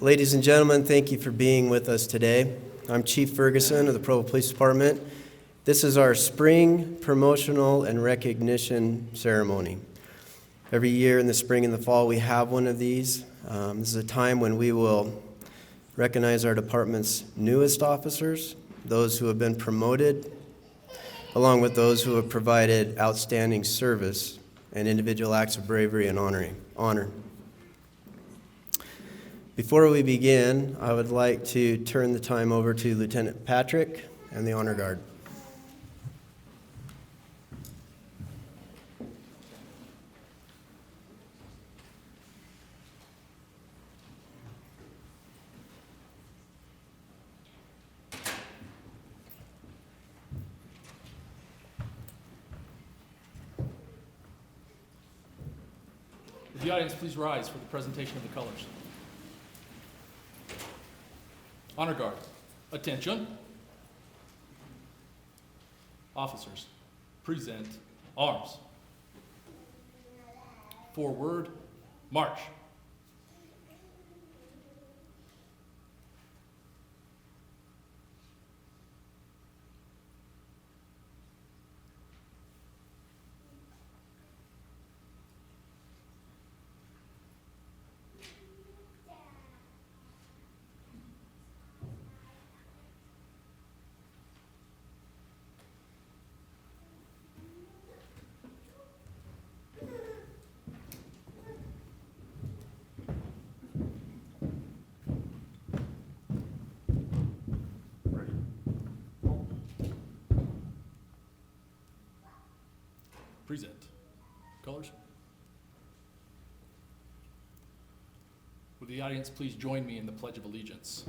Ladies and gentlemen, thank you for being with us today. I'm Chief Ferguson of the Provo Police Department. This is our spring promotional and recognition ceremony. Every year in the spring and the fall, we have one of these. This is a time when we will recognize our department's newest officers, those who have been promoted, along with those who have provided outstanding service and individual acts of bravery and honor. Before we begin, I would like to turn the time over to Lieutenant Patrick and the Honor Guard. Would the audience please rise for the presentation of the colors? Honor Guard, attention. Officers, present arms. Forward, march. Present. Colors. Would the audience please join me in the Pledge of Allegiance?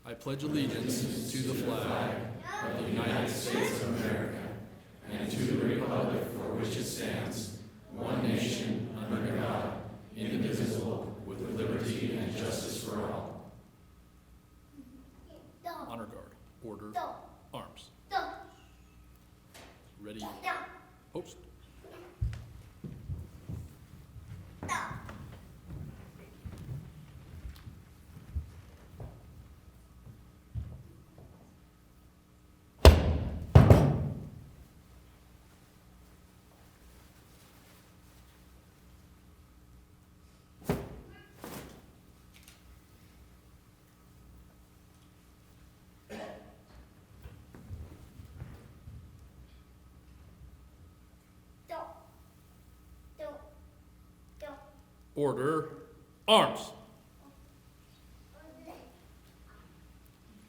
I pledge allegiance to the flag of the United States of America and to the republic for which it stands, one nation, under God, indivisible, with liberty and justice for all. Honor Guard. Order. Arms. Ready. Post. Order. Arms.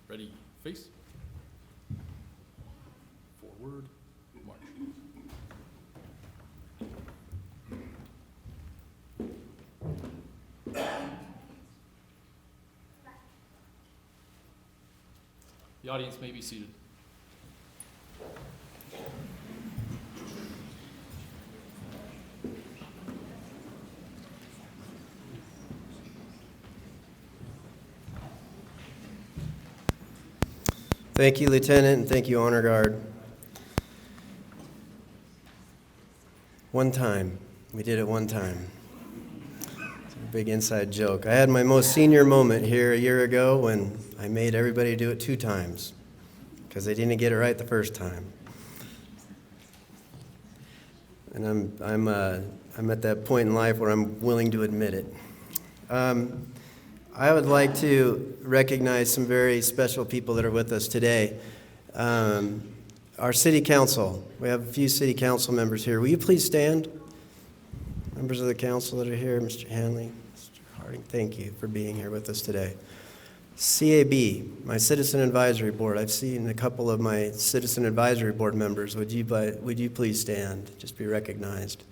Ready. Face. Forward. March. The audience may be seated. Thank you, Lieutenant, and thank you, Honor Guard. One time. We did it one time. It's a big inside joke. I had my most senior moment here a year ago when I made everybody do it 2 times because they didn't get it right the first time. And I'm at that point in life where I'm willing to admit it. I would like to recognize some very special people that are with us today. Our city council. We have a few city council members here. Will you please stand? Members of the council that are here, Mr. Hanley, Mr. Harding, thank you for being here with us today. CAB, my Citizen Advisory Board. I've seen a couple of my Citizen Advisory Board members. Would you please stand? Just be recognized.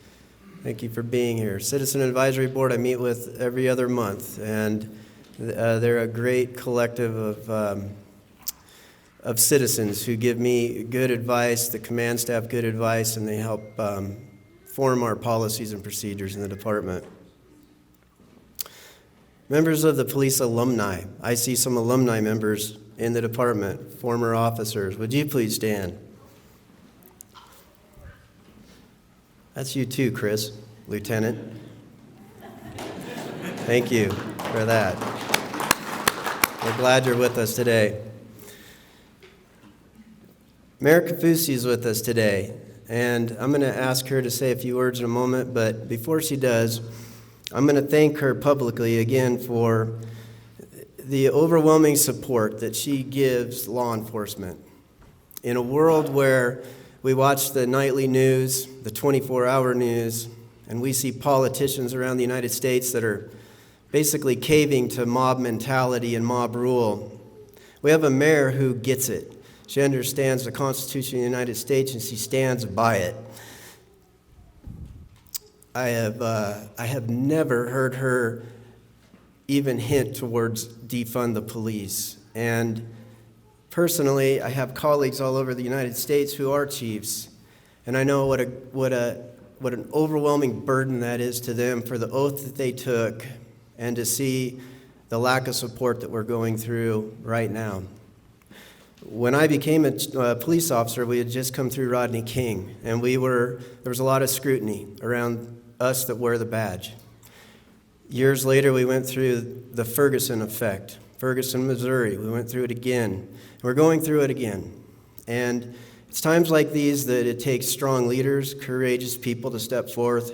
Thank you for being here. Citizen Advisory Board I meet with every other month, and they're a great collective of citizens who give me good advice, the command staff good advice, and they help form our policies and procedures in the department. Members of the police alumni. I see some alumni members in the department, former officers. Would you please stand? That's you too, Chris, Lieutenant. Thank you for that. We're glad you're with us today. Mayor Kafusi is with us today, and I'm going to ask her to say a few words in a moment, but before she does, I'm going to thank her publicly again for the overwhelming support that she gives law enforcement. In a world where we watch the nightly news, the 24-hour news, and we see politicians around the United States that are basically caving to mob mentality and mob rule, we have a mayor who gets it. She understands the Constitution of the United States, and she stands by it. I have never heard her even hint towards defund the police. And personally, I have colleagues all over the United States who are chiefs, and I know what an overwhelming burden that is to them for the oath that they took and to see the lack of support that we're going through right now. When I became a police officer, we had just come through Rodney King, and there was a lot of scrutiny around us that wear the badge. Years later, we went through the Ferguson effect, Ferguson, Missouri. We went through it again. We're going through it again. And it's times like these that it takes strong leaders, courageous people to step forth.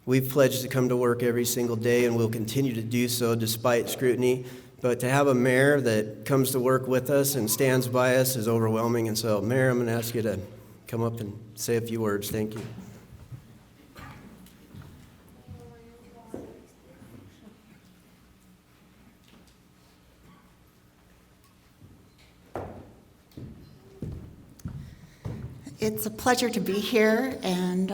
We've pledged to come to work every single day, and we'll continue to do so despite scrutiny. But to have a mayor that comes to work with us and stands by us is overwhelming. And so, Mayor, I'm going to ask you to come up and say a few words. Thank you. It's a pleasure to be here, and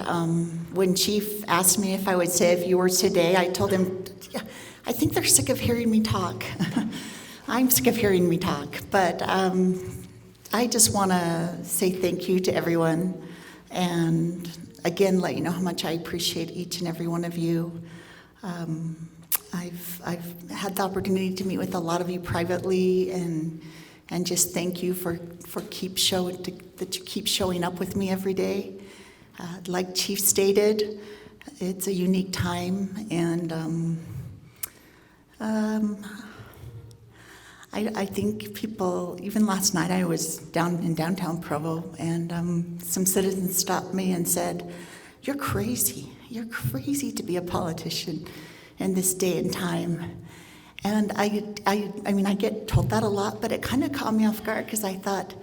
when Chief asked me if I would say a few words today, I told him, yeah, I think they're sick of hearing me talk. I'm sick of hearing me talk, but I just want to say thank you to everyone, and again, let you know how much I appreciate each and every one of you. I've had the opportunity to meet with a lot of you privately, and just thank you for that you keep showing up with me every day. Like Chief stated, it's a unique time, and I think people, even last night I was down in downtown Provo, and some citizens stopped me and said, you're crazy to be a politician in this day and time. And I mean, I get told that a lot, but it kind of caught me off guard because I thought,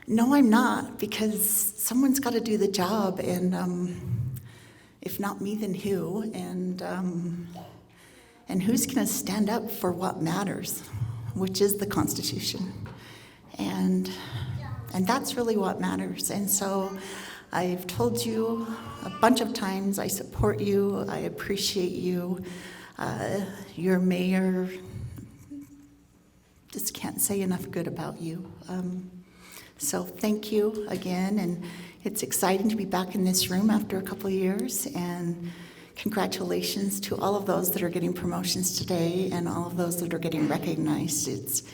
no, I'm not, because someone's got to do the job, and if not me, then who? And who's going to stand up for what matters, which is the Constitution, and that's really what matters. And so, I've told you a bunch of times, I support you, I appreciate you. Your mayor, just can't say enough good about you. So thank you again, and it's exciting to be back in this room after a couple of years, and congratulations to all of those that are getting promotions today and all of those that are getting recognized.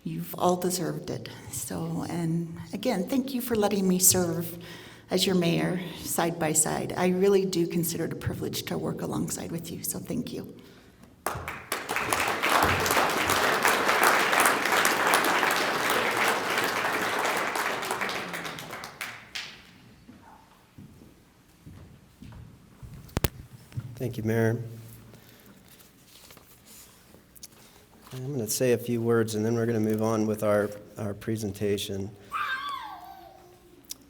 You've all deserved it. So, and again, thank you for letting me serve as your mayor side by side. I really do consider it a privilege to work alongside with you, so thank you. Thank you, Mayor. I'm going to say a few words, and then we're going to move on with our presentation.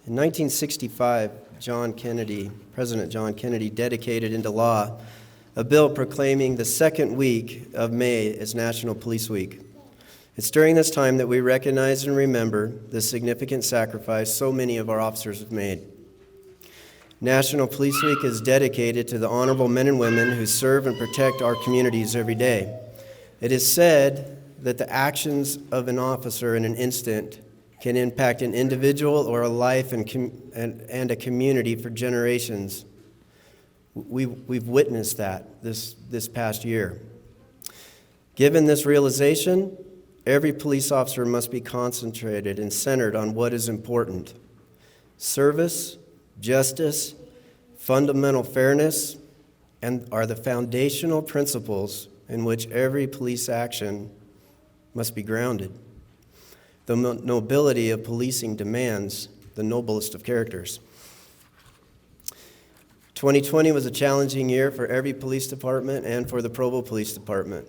In 1965, President John Kennedy dedicated into law a bill proclaiming the second week of May as National Police Week. It's during this time that we recognize and remember the significant sacrifice so many of our officers have made. National Police Week is dedicated to the honorable men and women who serve and protect our communities every day. It is said that the actions of an officer in an instant can impact an individual or a life and a community for generations. We've witnessed that this past year. Given this realization, every police officer must be concentrated and centered on what is important: service, justice, fundamental fairness, and are the foundational principles in which every police action must be grounded. The nobility of policing demands the noblest of characters. 2020 was a challenging year for every police department and for the Provo Police Department.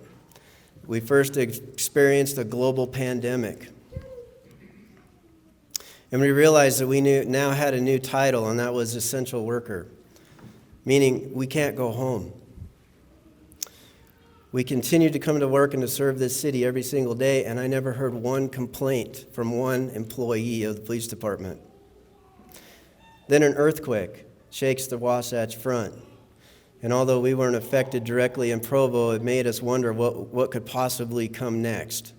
We first experienced a global pandemic. And we realized that we now had a new title, and that was essential worker, meaning we can't go home. We continued to come to work and to serve this city every single day, and I never heard one complaint from one employee of the police department. Then an earthquake shakes the Wasatch Front. And although we weren't affected directly in Provo, it made us wonder what could possibly come next.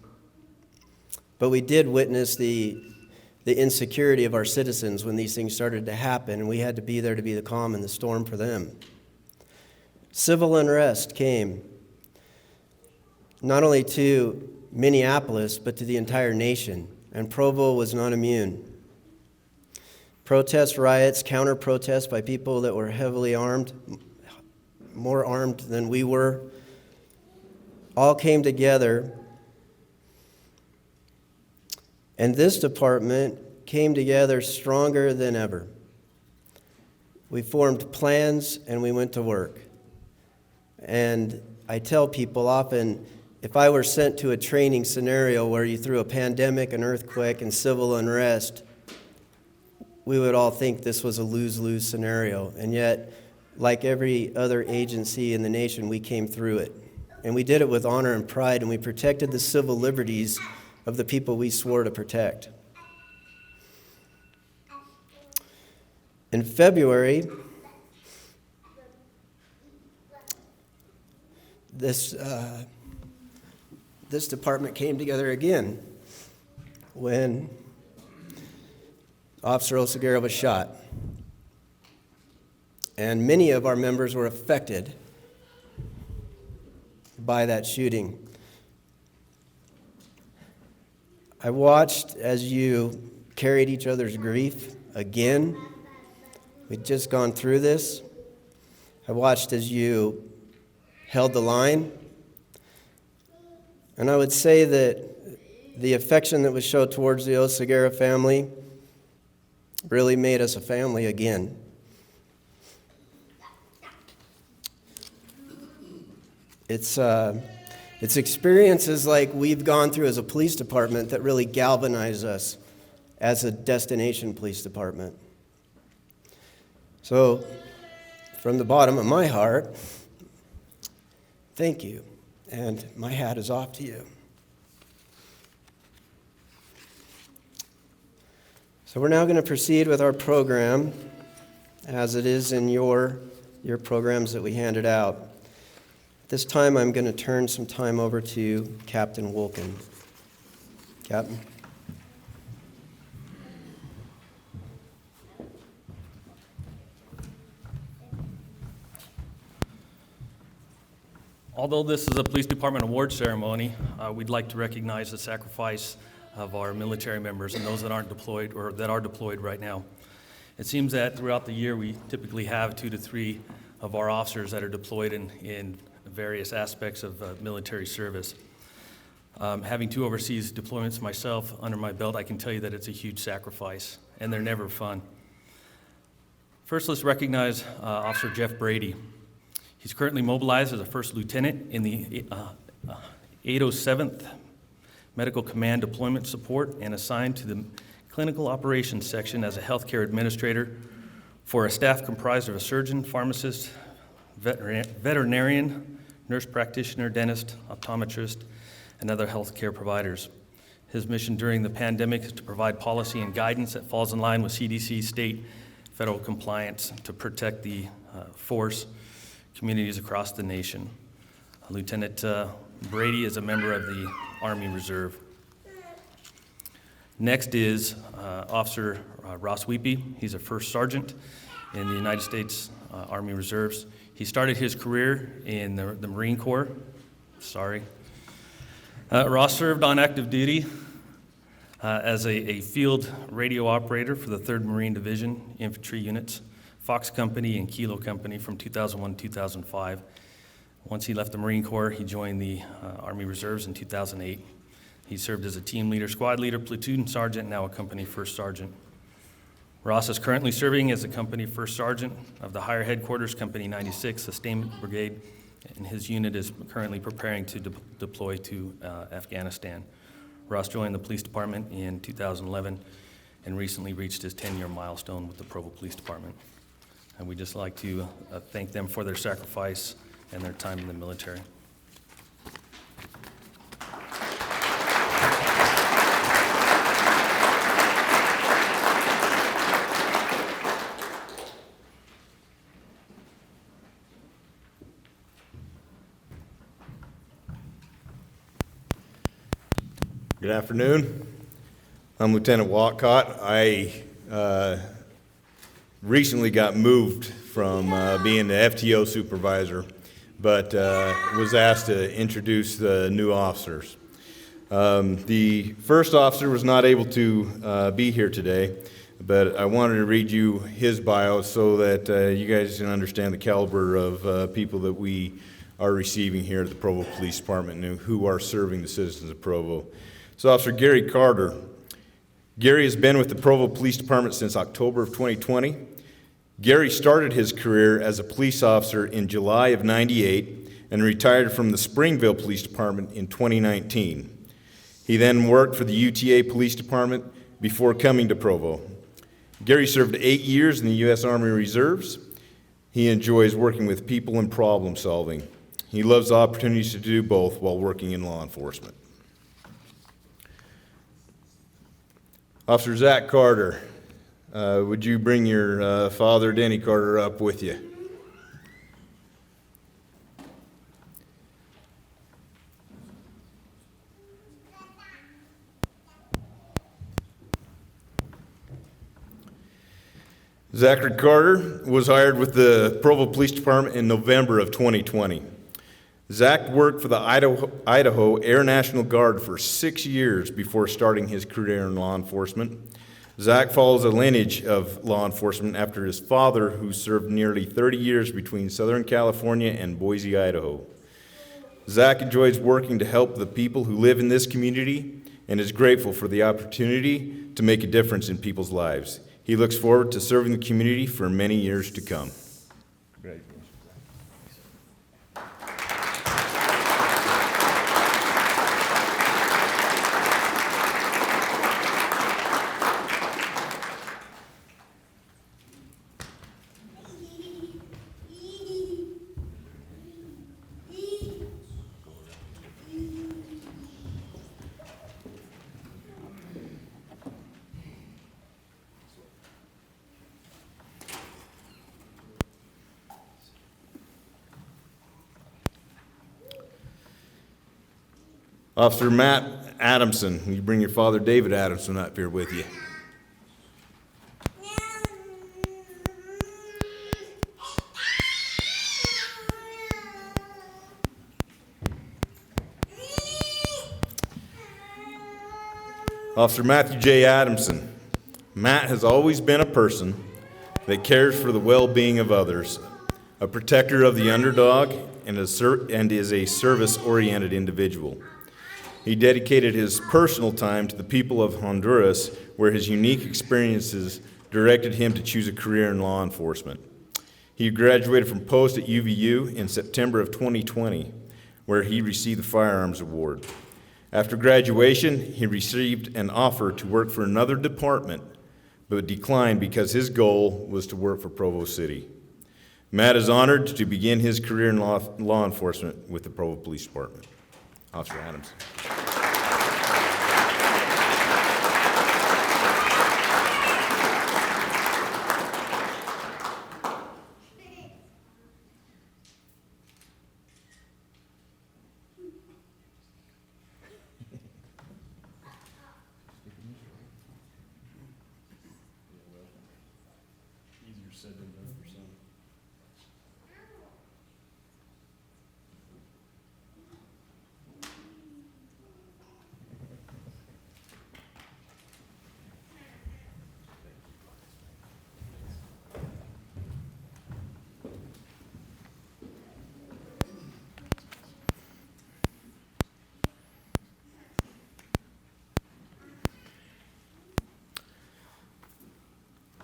But we did witness the insecurity of our citizens when these things started to happen, and we had to be there to be the calm in the storm for them. Civil unrest came not only to Minneapolis, but to the entire nation, and Provo was not immune. Protest riots, counter-protests by people that were heavily armed, more armed than we were, all came together. And this department came together stronger than ever. We formed plans and we went to work. And I tell people often, if I were sent to a training scenario where you threw a pandemic, an earthquake, and civil unrest, we would all think this was a lose-lose scenario. And yet, like every other agency in the nation, we came through it. And we did it with honor and pride, and we protected the civil liberties of the people we swore to protect. In February, this department came together again when Officer Oseguera was shot. And many of our members were affected by that shooting. I watched as you carried each other's grief again. We'd just gone through this. I watched as you held the line. And I would say that the affection that was shown towards the Oseguera family really made us a family again. It's experiences like we've gone through as a police department that really galvanize us as a destination police department. So, from the bottom of my heart, thank you, and my hat is off to you. So we're now going to proceed with our program as it is in your programs that we handed out. This time I'm going to turn some time over to Captain Wilkins. Captain. Although this is a police department award ceremony, we'd like to recognize the sacrifice of our military members and those that aren't deployed or that are deployed right now. It seems that throughout the year we typically have 2 to 3 of our officers that are deployed in various aspects of military service. Having 2 overseas deployments myself under my belt, I can tell you that it's a huge sacrifice, and they're never fun. First, let's recognize Officer Jeff Brady. He's currently mobilized as a first lieutenant in the 807th Medical Command Deployment Support and assigned to the Clinical Operations Section as a healthcare administrator for a staff comprised of a surgeon, pharmacist, veterinarian, nurse practitioner, dentist, optometrist, and other healthcare providers. His mission during the pandemic is to provide policy and guidance that falls in line with CDC, state, federal compliance to protect the force communities across the nation. Lieutenant Brady is a member of the Army Reserve. Next is Officer Ross Wipey. He's a first sergeant in the United States Army Reserves. He started his career in the Marine Corps. Ross served on active duty as a field radio operator for the 3rd Marine Division Infantry Units, Fox Company and Kilo Company from 2001 to 2005. Once he left the Marine Corps, he joined the Army Reserves in 2008. He served as a team leader, squad leader, platoon sergeant, now a company first sergeant. Ross is currently serving as a company first sergeant of the Higher Headquarters, Company 96 Sustainment Brigade, and his unit is currently preparing to deploy to Afghanistan. Ross joined the police department in 2011 and recently reached his 10-year milestone with the Provo Police Department. And we'd just like to thank them for their sacrifice and their time in the military. Good afternoon. I'm Lieutenant Walcott. I recently got moved from being the FTO supervisor, but was asked to introduce the new officers. The first officer was not able to be here today, but I wanted to read you his bio so that you guys can understand the caliber of people that we are receiving here at the Provo Police Department and who are serving the citizens of Provo. So Officer Gary Carter. Gary has been with the Provo Police Department since October of 2020. Gary started his career as a police officer in July of '98 and retired from the Springville Police Department in 2019. He then worked for the UTA Police Department before coming to Provo. Gary served 8 years in the U.S. Army Reserves. He enjoys working with people and problem solving. He loves the opportunities to do both while working in law enforcement. Officer Zach Carter, would you bring your father, Denny Carter, up with you? Zachary Carter was hired with the Provo Police Department in November of 2020. Zach worked for the Idaho Air National Guard for 6 years before starting his career in law enforcement. Zach follows a lineage of law enforcement after his father, who served nearly 30 years between Southern California and Boise, Idaho. Zach enjoys working to help the people who live in this community and is grateful for the opportunity to make a difference in people's lives. He looks forward to serving the community for many years to come. Congratulations. Officer Matt Adamson, will you bring your father, David Adamson, up here with you? Officer Matthew J. Adamson. Matt has always been a person that cares for the well-being of others, a protector of the underdog, and is a service-oriented individual. He dedicated his personal time to the people of Honduras, where his unique experiences directed him to choose a career in law enforcement. He graduated from post at UVU in September of 2020, where he received the Firearms Award. After graduation, he received an offer to work for another department, but declined because his goal was to work for Provo City. Matt is honored to begin his career in law enforcement with the Provo Police Department. Officer Adams.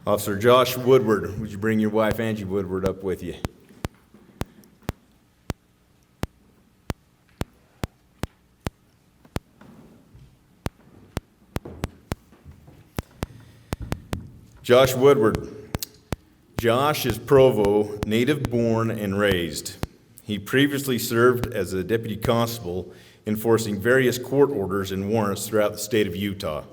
Officer Josh Woodward, would you bring your wife Angie Woodward up with you? Josh Woodward. Josh is Provo, native born and raised. He previously served as a deputy constable enforcing various court orders and warrants throughout the state of Utah.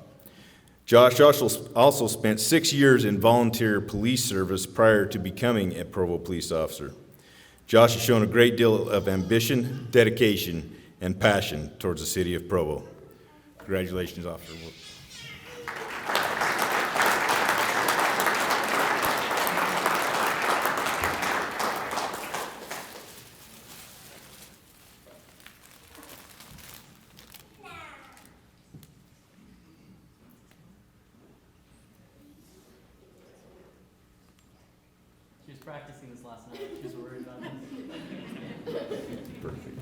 Josh also spent 6 years in volunteer police service prior to becoming a Provo police officer. Josh has shown a great deal of ambition, dedication, and passion towards the city of Provo. Congratulations, Officer Wood. She was practicing this last night. She was worried about it. Perfect.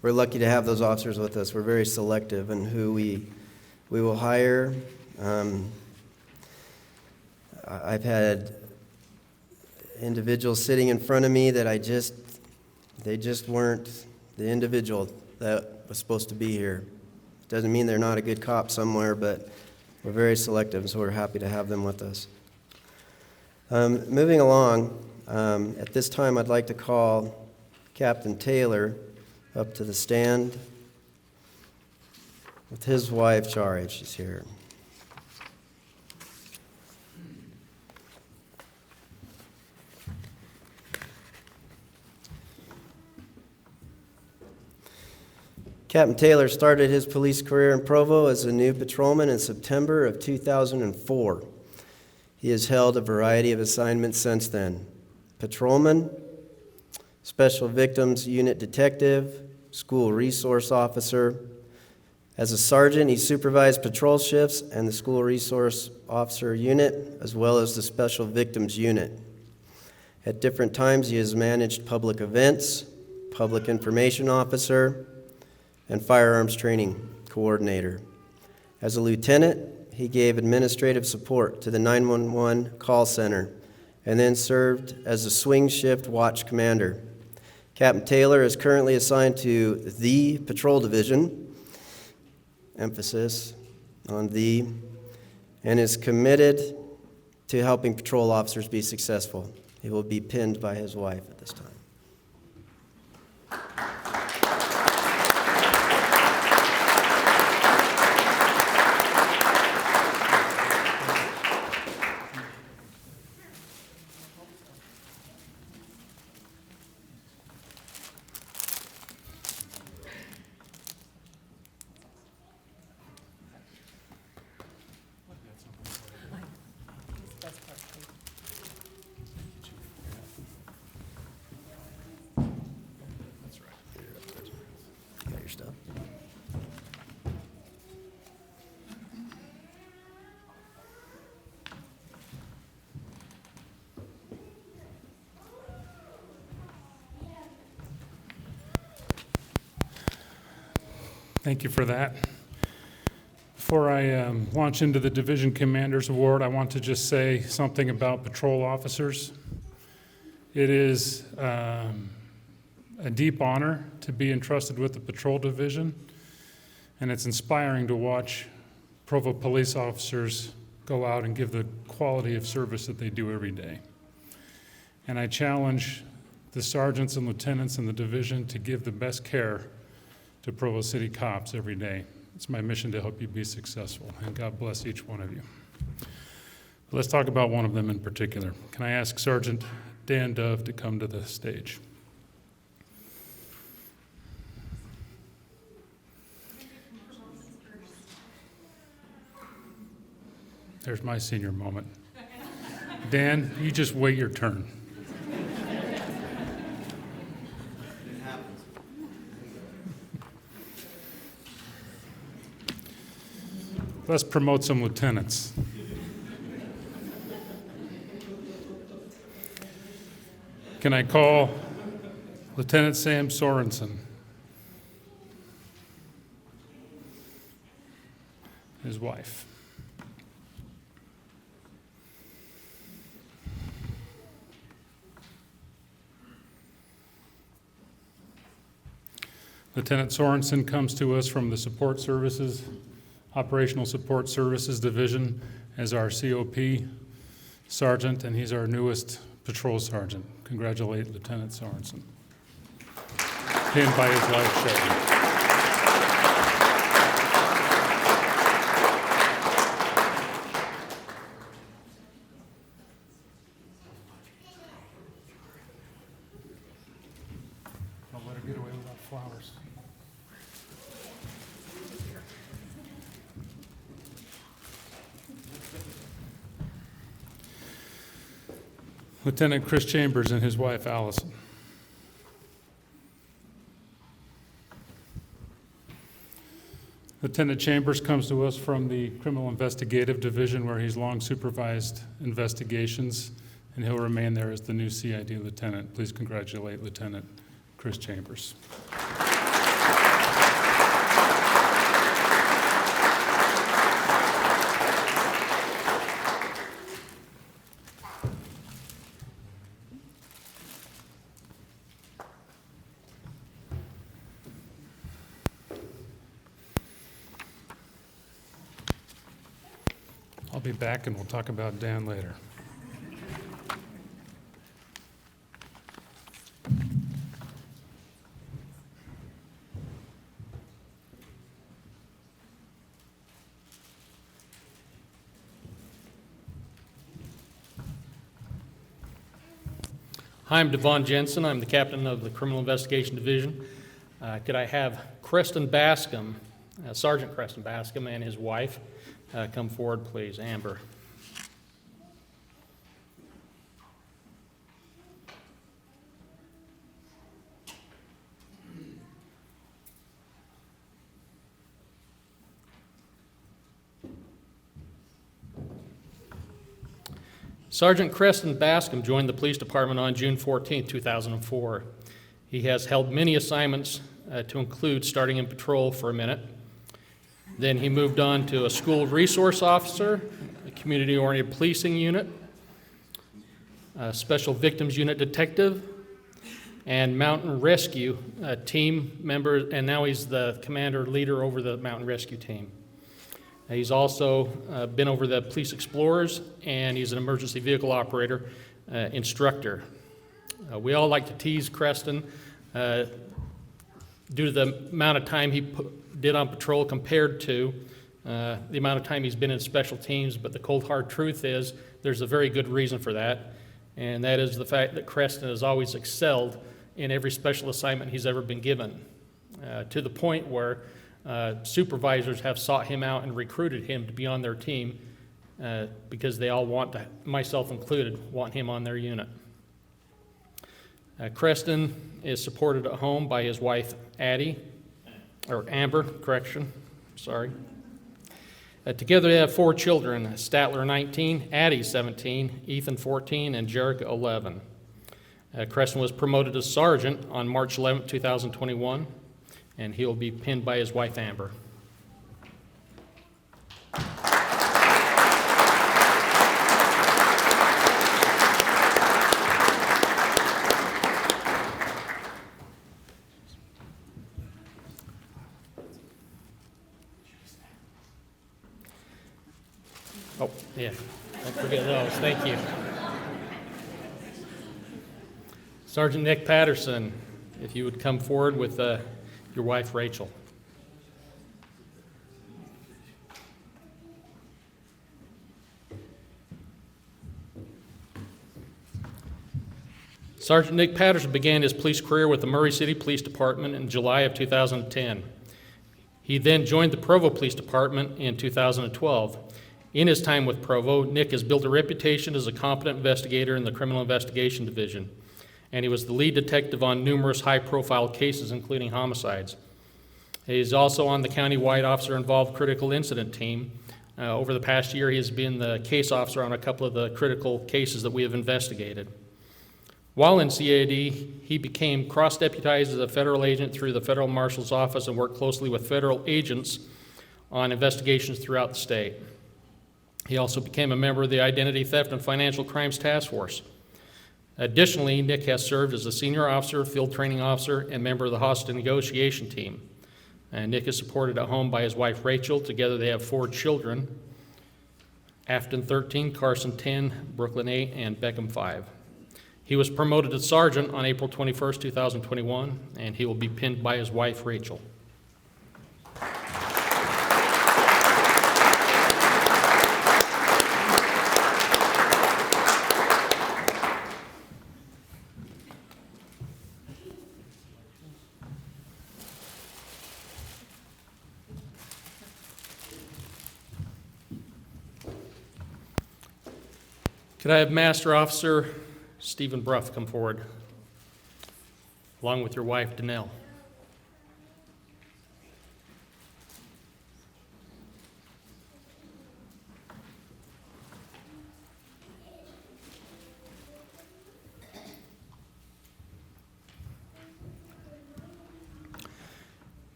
We're lucky to have those officers with us. We're very selective in who we will hire. I've had individuals sitting in front of me that they just weren't the individual that was supposed to be here. Doesn't mean they're not a good cop somewhere, but we're very selective, so we're happy to have them with us. Moving along, at this time I'd like to call Captain Taylor up to the stand with his wife, Shari. She's here. Captain Taylor started his police career in Provo as a new patrolman in September of 2004. He has held a variety of assignments since then. Patrolman, Special Victims Unit Detective, School Resource Officer. As a sergeant, he supervised patrol shifts and the School Resource Officer Unit, as well as the Special Victims Unit. At different times, he has managed public events, Public Information Officer, and Firearms Training Coordinator. As a lieutenant, he gave administrative support to the 911 call center and then served as a swing shift watch commander. Captain Taylor is currently assigned to the Patrol Division, emphasis on the, and is committed to helping patrol officers be successful. He will be pinned by his wife at this time. Got your stuff? Thank you for that. Before I launch into the Division Commander's Award, I want to just say something about patrol officers. It is a deep honor to be entrusted with the Patrol Division, and it's inspiring to watch Provo police officers go out and give the quality of service that they do every day. And I challenge the sergeants and lieutenants in the division to give the best care to Provo City cops every day. It's my mission to help you be successful, and God bless each one of you. But let's talk about one of them in particular. Can I ask Sergeant Dan Dove to come to the stage? There's my senior moment. Dan, you just wait your turn. Let's promote some lieutenants. Can I call Lieutenant Sam Sorensen? His wife. Lieutenant Sorensen comes to us from the Support Services, Operational Support Services Division as our COP sergeant, and he's our newest patrol sergeant. Congratulate Lieutenant Sorensen. Pinned by his wife, Shelby. Don't let her get away without flowers. Lieutenant Chris Chambers and his wife, Allison. Lieutenant Chambers comes to us from the Criminal Investigative Division, where he's long supervised investigations, and he'll remain there as the new CID lieutenant. Please congratulate Lieutenant Chris Chambers. I'll be back and we'll talk about Dan later. Hi, I'm Devon Jensen. I'm the captain of the Criminal Investigation Division. Could I have Creston Bascom, Sergeant Creston Bascom, and his wife come forward, please? Amber. Sergeant Creston Bascom joined the police department on June 14, 2004. He has held many assignments to include starting in patrol for a minute. Then he moved on to a school resource officer, a community-oriented policing unit, a special victims unit detective, and mountain rescue team member, and now he's the commander leader over the mountain rescue team. He's also been over the police explorers, and he's an emergency vehicle operator instructor. We all like to tease Creston due to the amount of time he did on patrol compared to the amount of time he's been in special teams, but the cold hard truth is there's a very good reason for that, and that is the fact that Creston has always excelled in every special assignment he's ever been given, to the point where supervisors have sought him out and recruited him to be on their team because they all want to, myself included, want him on their unit. Creston is supported at home by his wife, Amber, sorry. Together they have 4 children, Statler 19, Addie 17, Ethan 14, and Jerica 11. Creston was promoted to sergeant on March 11, 2021, and he'll be pinned by his wife, Amber. Oh, yeah, don't forget those, thank you. Sergeant Nick Patterson, if you would come forward with your wife, Rachel. Sergeant Nick Patterson began his police career with the Murray City Police Department in July of 2010. He then joined the Provo Police Department in 2012. In his time with Provo, Nick has built a reputation as a competent investigator in the Criminal Investigation Division, and he was the lead detective on numerous high-profile cases, including homicides. He's also on the county-wide officer-involved critical incident team. Over the past year, he has been the case officer on a couple of the critical cases that we have investigated. While in CAD, he became cross-deputized as a federal agent through the Federal Marshal's Office and worked closely with federal agents on investigations throughout the state. He also became a member of the Identity Theft and Financial Crimes Task Force. Additionally, Nick has served as a senior officer, field training officer, and member of the hostage negotiation team. And Nick is supported at home by his wife, Rachel. Together they have 4 children, Afton 13, Carson 10, Brooklyn 8, and Beckham 5. He was promoted to sergeant on April 21st, 2021, and he will be pinned by his wife, Rachel. Could I have Master Officer Stephen Bruff come forward, along with your wife, Danelle?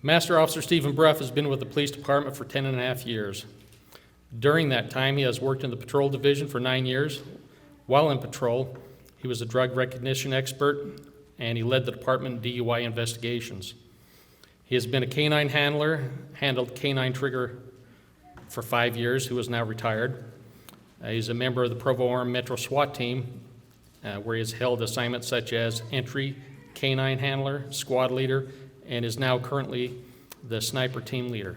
Master Officer Stephen Breff has been with the police department for 10.5 years. During that time, he has worked in the patrol division for 9 years. While in patrol, he was a drug recognition expert, and he led the department in DUI investigations. He has been a canine handler, handled canine trigger for 5 years, who is now retired. He's a member of the Provo Armed Metro SWAT team, where he has held assignments such as entry, canine handler, squad leader, and is now currently the sniper team leader.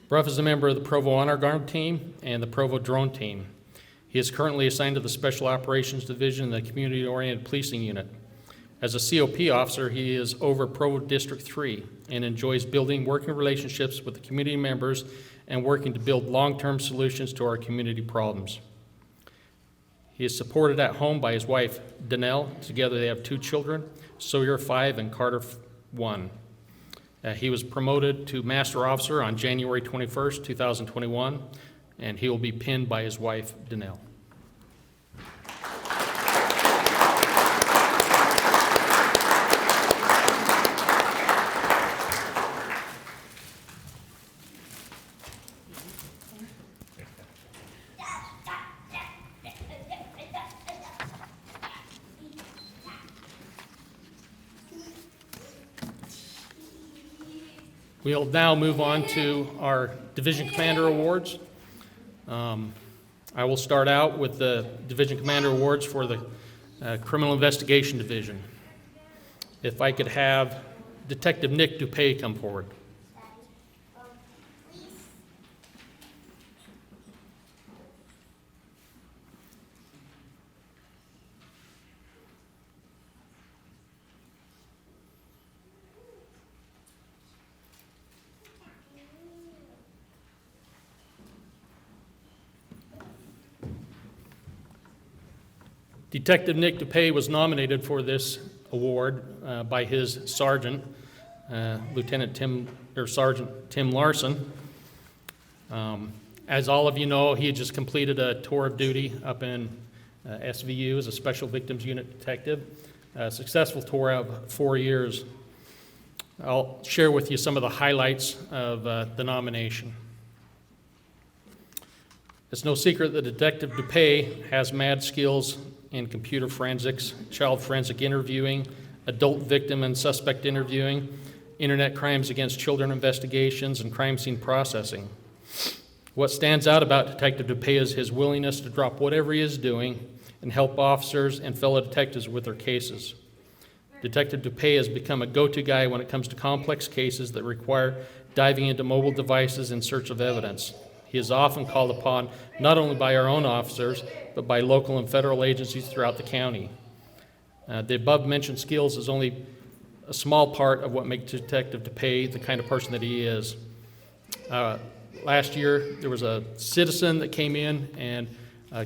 Bruff is a member of the Provo Honor Guard team and the Provo Drone team. He is currently assigned to the Special Operations Division in the Community-Oriented Policing Unit. As a COP officer, he is over Provo District 3 and enjoys building working relationships with the community members and working to build long-term solutions to our community problems. He is supported at home by his wife, Danelle. Together they have 2 children, Sawyer 5 and Carter 1. He was promoted to Master Officer on January 21st, 2021, and he will be pinned by his wife, Danelle. We'll now move on to our Division Commander Awards. I will start out with the Division Commander Awards for the Criminal Investigation Division. If I could have Detective Nick Dupay come forward. Detective Nick Dupay was nominated for this award by his sergeant, Sergeant Tim Larson. As all of you know, he had just completed a tour of duty up in SVU as a Special Victims Unit detective, a successful tour of 4 years. I'll share with you some of the highlights of the nomination. It's no secret that Detective Dupay has mad skills in computer forensics, child forensic interviewing, adult victim and suspect interviewing, internet crimes against children investigations, and crime scene processing. What stands out about Detective Dupay is his willingness to drop whatever he is doing and help officers and fellow detectives with their cases. Detective Dupay has become a go-to guy when it comes to complex cases that require diving into mobile devices in search of evidence. He is often called upon not only by our own officers, but by local and federal agencies throughout the county. The above-mentioned skills is only a small part of what makes Detective Dupay the kind of person that he is. Last year, there was a citizen that came in and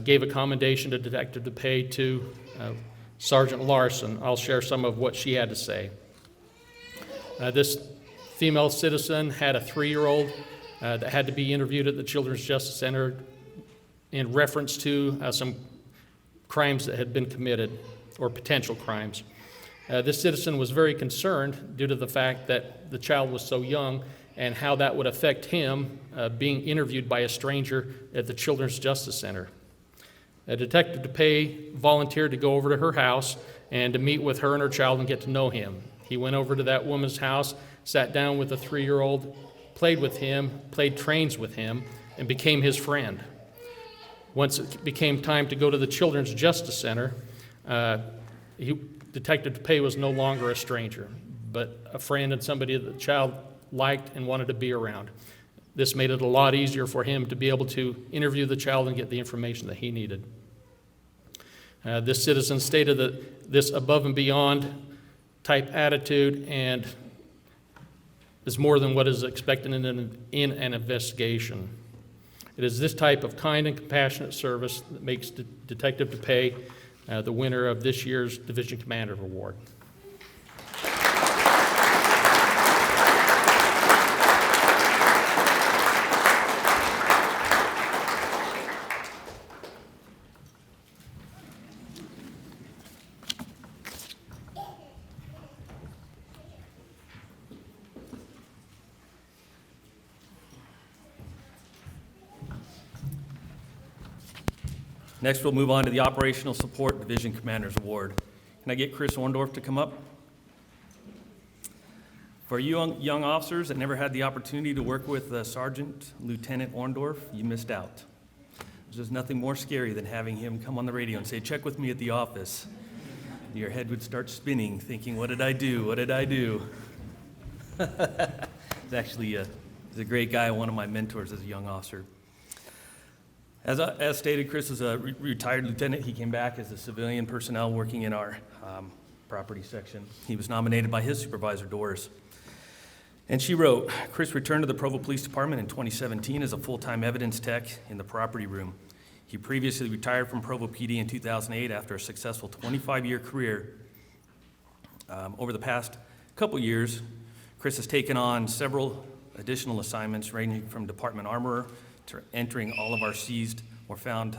gave a commendation to Detective Dupay to Sergeant Larson. I'll share some of what she had to say. This female citizen had a 3-year-old that had to be interviewed at the Children's Justice Center in reference to some crimes that had been committed, or potential crimes. This citizen was very concerned due to the fact that the child was so young and how that would affect him being interviewed by a stranger at the Children's Justice Center. Detective Dupay volunteered to go over to her house and to meet with her and her child and get to know him. He went over to that woman's house, sat down with the 3-year-old, played with him, played trains with him, and became his friend. Once it became time to go to the Children's Justice Center, Detective Dupay was no longer a stranger, but a friend and somebody that the child liked and wanted to be around. This made it a lot easier for him to be able to interview the child and get the information that he needed. This citizen stated that this above and beyond type attitude and is more than what is expected in an investigation. It is this type of kind and compassionate service that makes Detective Dupay the winner of this year's Division Commander Award. Next, we'll move on to the Operational Support Division Commander's Award. Can I get Chris Orndorff to come up? For you young officers that never had the opportunity to work with Sergeant Lieutenant Orndorff, you missed out. There's nothing more scary than having him come on the radio and say, "Check with me at the office." Your head would start spinning, thinking, "What did I do? What did I do?" He's actually he's a great guy, one of my mentors as a young officer. As stated, Chris is a retired lieutenant. He came back as a civilian personnel working in our property section. He was nominated by his supervisor, Doris. And she wrote, Chris returned to the Provo Police Department in 2017 as a full-time evidence tech in the property room. He previously retired from Provo PD in 2008 after a successful 25-year career. Over the past couple years, Chris has taken on several additional assignments ranging from department armorer to entering all of our seized or found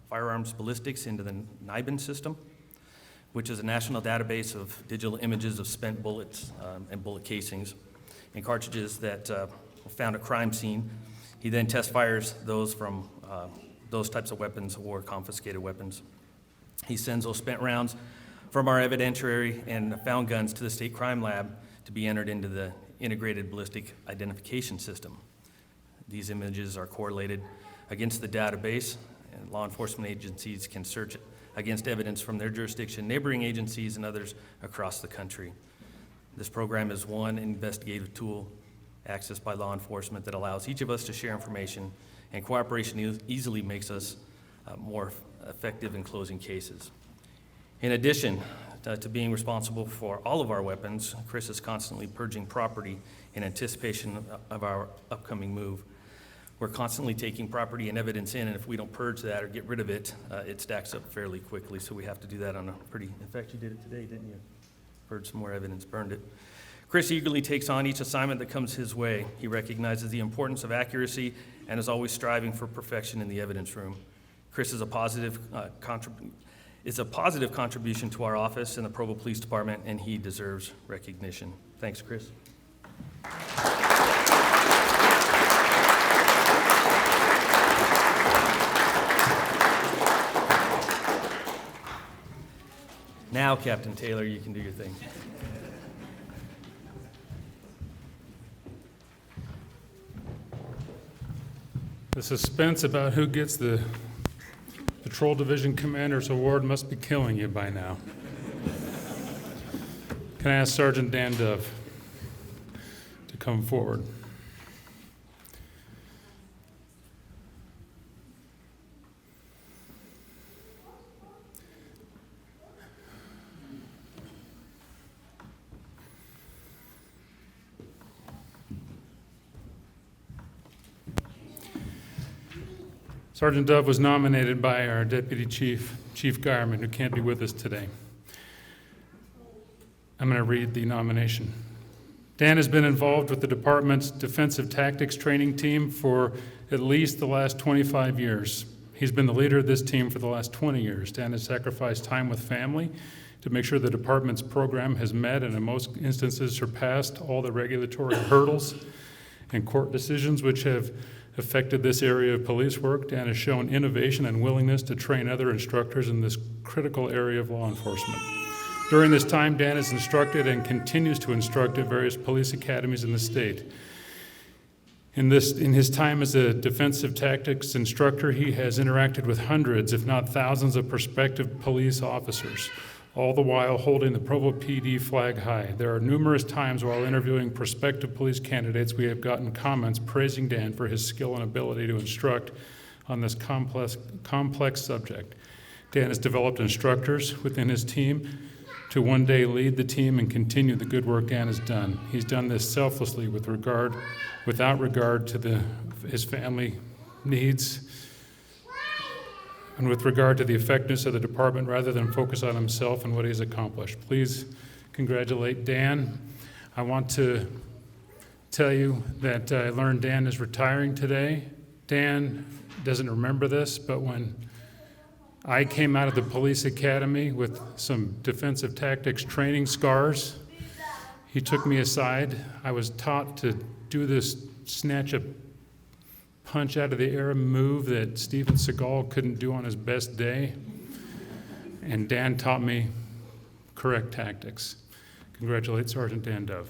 firearms ballistics into the NIBIN system, which is a national database of digital images of spent bullets and bullet casings and cartridges that were found at crime scene. He then test fires those from those types of weapons or confiscated weapons. He sends those spent rounds from our evidentiary and found guns to the state crime lab to be entered into the integrated ballistic identification system. These images are correlated against the database, and law enforcement agencies can search against evidence from their jurisdiction, neighboring agencies, and others across the country. This program is one investigative tool accessed by law enforcement that allows each of us to share information, and cooperation easily makes us more effective in closing cases. In addition to being responsible for all of our weapons, Chris is constantly purging property in anticipation of our upcoming move. We're constantly taking property and evidence in, and if we don't purge that or get rid of it, it stacks up fairly quickly, so we have to do that on a in fact, you did it today, didn't you? Purged some more evidence, burned it. Chris eagerly takes on each assignment that comes his way. He recognizes the importance of accuracy and is always striving for perfection in the evidence room. Chris is a positive contribution to our office and the Provo Police Department, and he deserves recognition. Thanks, Chris. Now, Captain Taylor, you can do your thing. The suspense about who gets the Patrol Division Commander's Award must be killing you by now. Can I ask Sergeant Dan Dove to come forward? Sergeant Dove was nominated by our Deputy Chief, Chief Geierman, who can't be with us today. I'm going to read the nomination. Dan has been involved with the department's defensive tactics training team for at least the last 25 years. He's been the leader of this team for the last 20 years. Dan has sacrificed time with family to make sure the department's program has met and in most instances surpassed all the regulatory hurdles and court decisions which have affected this area of police work. Dan has shown innovation and willingness to train other instructors in this critical area of law enforcement. During this time, Dan has instructed and continues to instruct at various police academies in the state. In his time as a defensive tactics instructor, he has interacted with hundreds, if not thousands, of prospective police officers, all the while holding the Provo PD flag high. There are numerous times while interviewing prospective police candidates we have gotten comments praising Dan for his skill and ability to instruct on this complex subject. Dan has developed instructors within his team to one day lead the team and continue the good work Dan has done. He's done this selflessly without regard to his family needs and with regard to the effectiveness of the department rather than focus on himself and what he's accomplished. Please congratulate Dan. I want to tell you that I learned Dan is retiring today. Dan doesn't remember this, but when I came out of the police academy with some defensive tactics training scars, he took me aside. I was taught to do this snatch a punch out of the air move that Steven Seagal couldn't do on his best day. And Dan taught me correct tactics. Congratulate Sergeant Dan Dove.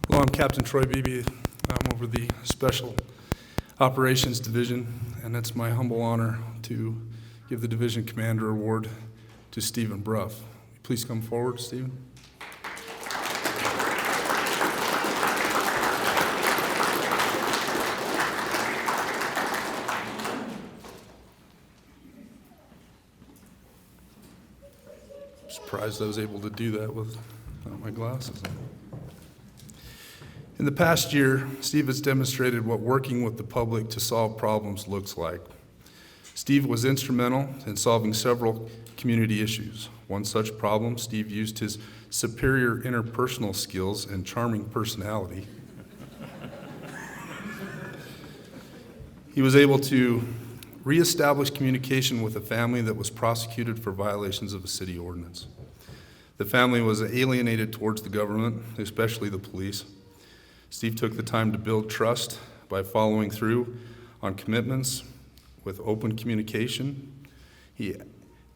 Hello, I'm Captain Troy Beebe. I'm over the Special Operations Division, and it's my humble honor to give the Division Commander Award to Stephen Bruff. Please come forward, Stephen. I'm surprised I was able to do that without my glasses on. In the past year, Steve has demonstrated what working with the public to solve problems looks like. Steve was instrumental in solving several community issues. One such problem, Steve used his superior interpersonal skills and charming personality. He was able to reestablish communication with a family that was prosecuted for violations of a city ordinance. The family was alienated towards the government, especially the police. Steve took the time to build trust by following through on commitments with open communication. He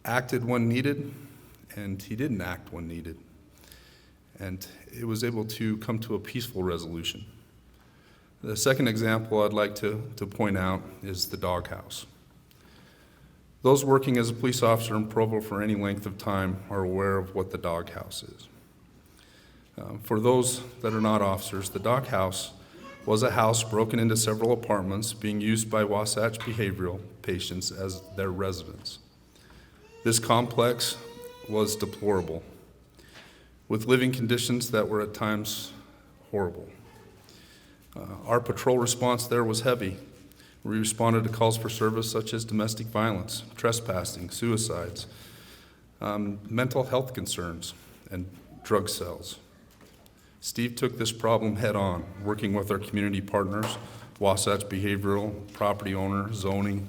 acted when needed, and he didn't act when needed. And it was able to come to a peaceful resolution. The second example I'd like to point out is the doghouse. Those working as a police officer in Provo for any length of time are aware of what the doghouse is. For those that are not officers, the doghouse was a house broken into several apartments being used by Wasatch behavioral patients as their residence. This complex was deplorable, with living conditions that were at times horrible. Our patrol response there was heavy. We responded to calls for service such as domestic violence, trespassing, suicides, mental health concerns, and drug sales. Steve took this problem head on, working with our community partners, Wasatch Behavioral, property owner, zoning,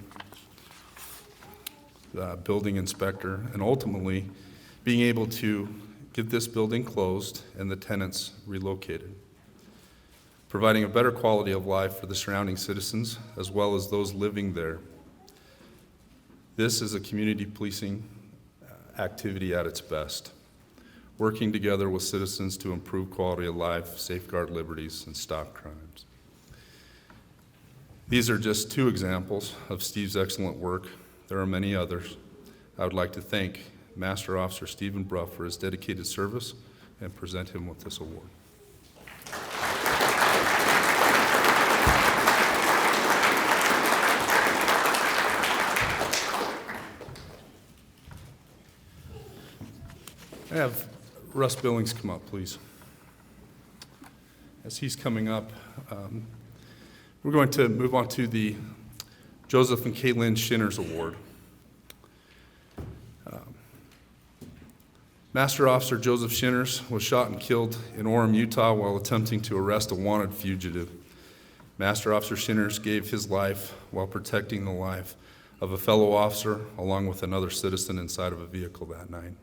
building inspector, and ultimately being able to get this building closed and the tenants relocated, providing a better quality of life for the surrounding citizens as well as those living there. This is a community policing activity at its best, working together with citizens to improve quality of life, safeguard liberties, and stop crimes. These are just two examples of Steve's excellent work. There are many others. I would like to thank Master Officer Stephen Bruff for his dedicated service and present him with this award. I have Russ Billings come up, please. As he's coming up, we're going to move on to the Joseph and Caitlyn Shinner's Award. Master Officer Joseph Shinner was shot and killed in Orem, Utah while attempting to arrest a wanted fugitive. Master Officer Shinner gave his life while protecting the life of a fellow officer along with another citizen inside of a vehicle that night.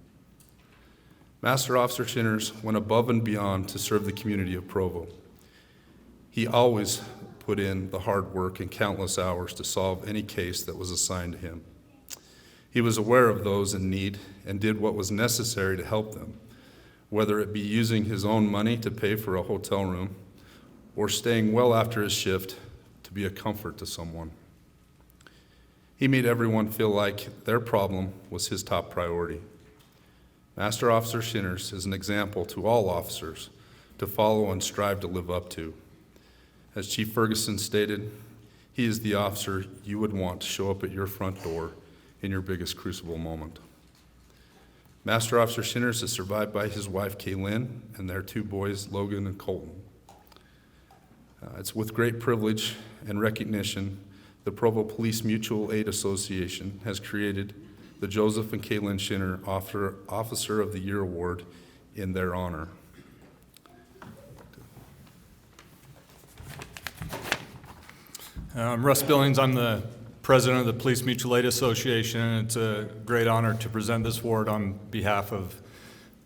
Master Officer Shinner went above and beyond to serve the community of Provo. He always put in the hard work and countless hours to solve any case that was assigned to him. He was aware of those in need and did what was necessary to help them, whether it be using his own money to pay for a hotel room or staying well after his shift to be a comfort to someone. He made everyone feel like their problem was his top priority. Master Officer Shinner is an example to all officers to follow and strive to live up to. As Chief Ferguson stated, he is the officer you would want to show up at your front door in your biggest crucible moment. Master Officer Shinner is survived by his wife Caitlyn and their two boys, Logan and Colton. It's with great privilege and recognition the Provo Police Mutual Aid Association has created the Joseph and Caitlyn Shinner Officer of the Year Award in their honor. I'm Russ Billings. I'm the president of the Police Mutual Aid Association, and it's a great honor to present this award on behalf of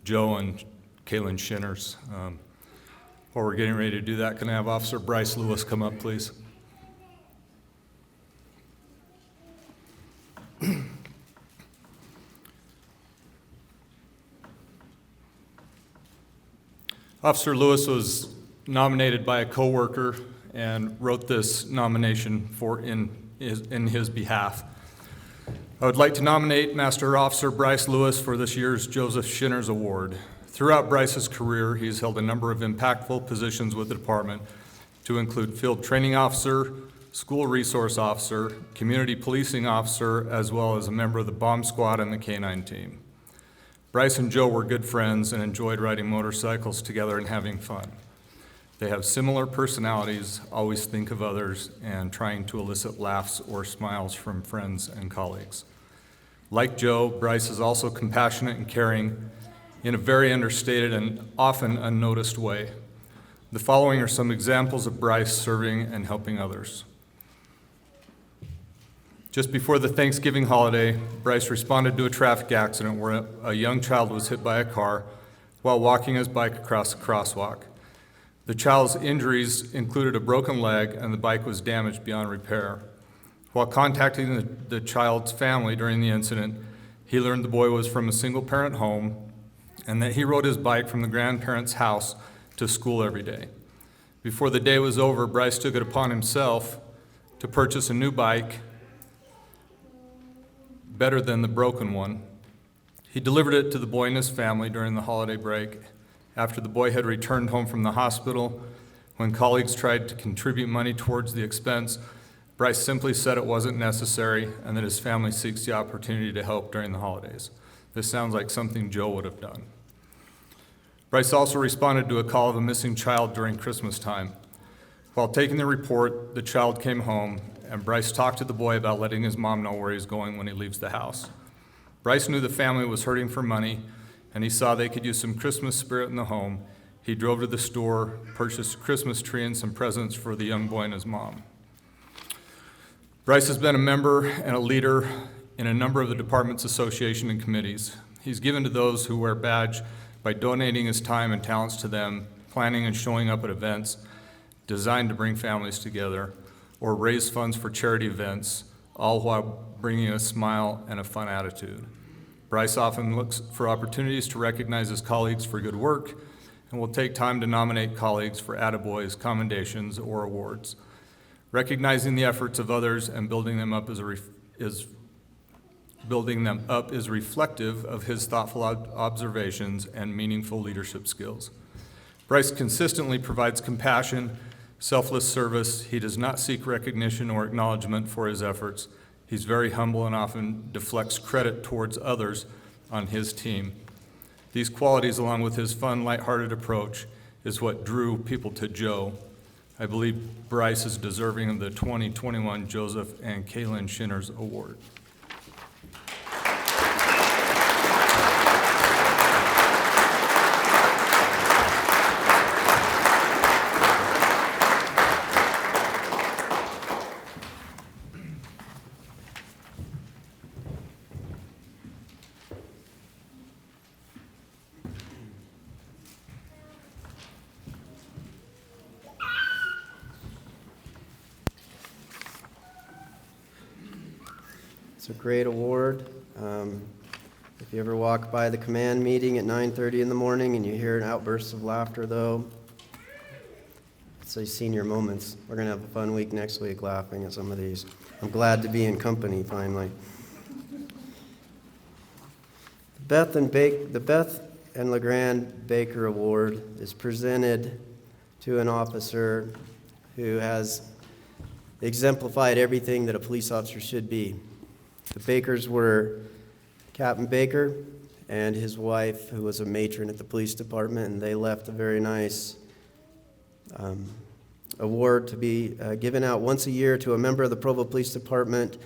Joe and Caitlyn Shinner. While we're getting ready to do that, can I have Officer Bryce Lewis come up, please? Officer Lewis was nominated by a coworker and wrote this nomination in his behalf. I would like to nominate Master Officer Bryce Lewis for this year's Joseph Shinner's Award. Throughout Bryce's career, he's held a number of impactful positions with the department, to include field training officer, school resource officer, community policing officer, as well as a member of the bomb squad and the K-9 team. Bryce and Joe were good friends and enjoyed riding motorcycles together and having fun. They have similar personalities, always think of others, and trying to elicit laughs or smiles from friends and colleagues. Like Joe, Bryce is also compassionate and caring in a very understated and often unnoticed way. The following are some examples of Bryce serving and helping others. Just before the Thanksgiving holiday, Bryce responded to a traffic accident where a young child was hit by a car while walking his bike across a crosswalk. The child's injuries included a broken leg, and the bike was damaged beyond repair. While contacting the child's family during the incident, he learned the boy was from a single-parent home and that he rode his bike from the grandparents' house to school every day. Before the day was over, Bryce took it upon himself to purchase a new bike better than the broken one. He delivered it to the boy and his family during the holiday break. After the boy had returned home from the hospital, when colleagues tried to contribute money towards the expense, Bryce simply said it wasn't necessary and that his family seeks the opportunity to help during the holidays. This sounds like something Joe would have done. Bryce also responded to a call of a missing child during Christmas time. While taking the report, the child came home, and Bryce talked to the boy about letting his mom know where he's going when he leaves the house. Bryce knew the family was hurting for money, and he saw they could use some Christmas spirit in the home. He drove to the store, purchased a Christmas tree and some presents for the young boy and his mom. Bryce has been a member and a leader in a number of the department's association and committees. He's given to those who wear a badge by donating his time and talents to them, planning and showing up at events designed to bring families together, or raise funds for charity events, all while bringing a smile and a fun attitude. Bryce often looks for opportunities to recognize his colleagues for good work and will take time to nominate colleagues for attaboys, commendations, or awards. Recognizing the efforts of others and building them up is reflective of his thoughtful observations and meaningful leadership skills. Bryce consistently provides compassion, selfless service. He does not seek recognition or acknowledgement for his efforts. He's very humble and often deflects credit towards others on his team. These qualities, along with his fun, lighthearted approach, is what drew people to Joe. I believe Bryce is deserving of the 2021 Joseph and Caitlyn Shinner's Award. It's a great award. If you ever walk by the command meeting at 9:30 in the morning and you hear an outburst of laughter, though, it's a senior moments. We're going to have a fun week next week laughing at some of these. I'm glad to be in company, finally. The Beth and LeGrand Baker Award is presented to an officer who has exemplified everything that a police officer should be. The Bakers were Captain Baker and his wife, who was a matron at the police department, and they left a very nice award to be given out once a year to a member of the Provo Police Department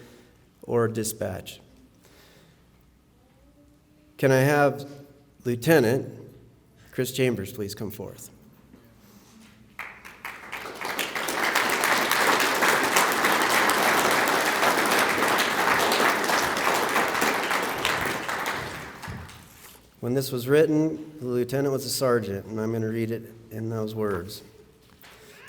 or dispatch. Can I have Lieutenant Chris Chambers please come forth? When this was written, the lieutenant was a sergeant, and I'm going to read it in those words.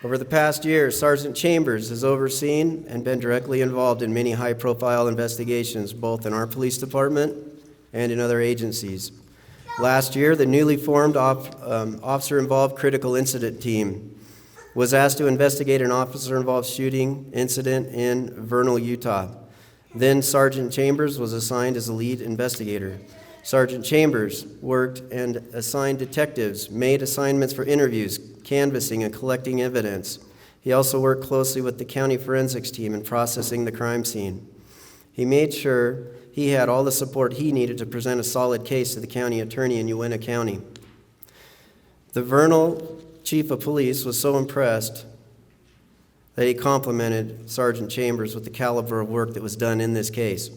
Over the past year, Sergeant Chambers has overseen and been directly involved in many high-profile investigations, both in our police department and in other agencies. Last year, the newly formed officer-involved critical incident team was asked to investigate an officer-involved shooting incident in Vernal, Utah. Then Sergeant Chambers was assigned as the lead investigator. Sergeant Chambers worked and assigned detectives, made assignments for interviews, canvassing, and collecting evidence. He also worked closely with the county forensics team in processing the crime scene. He made sure he had all the support he needed to present a solid case to the county attorney in Uintah County. The Vernal chief of police was so impressed that he complimented Sergeant Chambers with the caliber of work that was done in this case.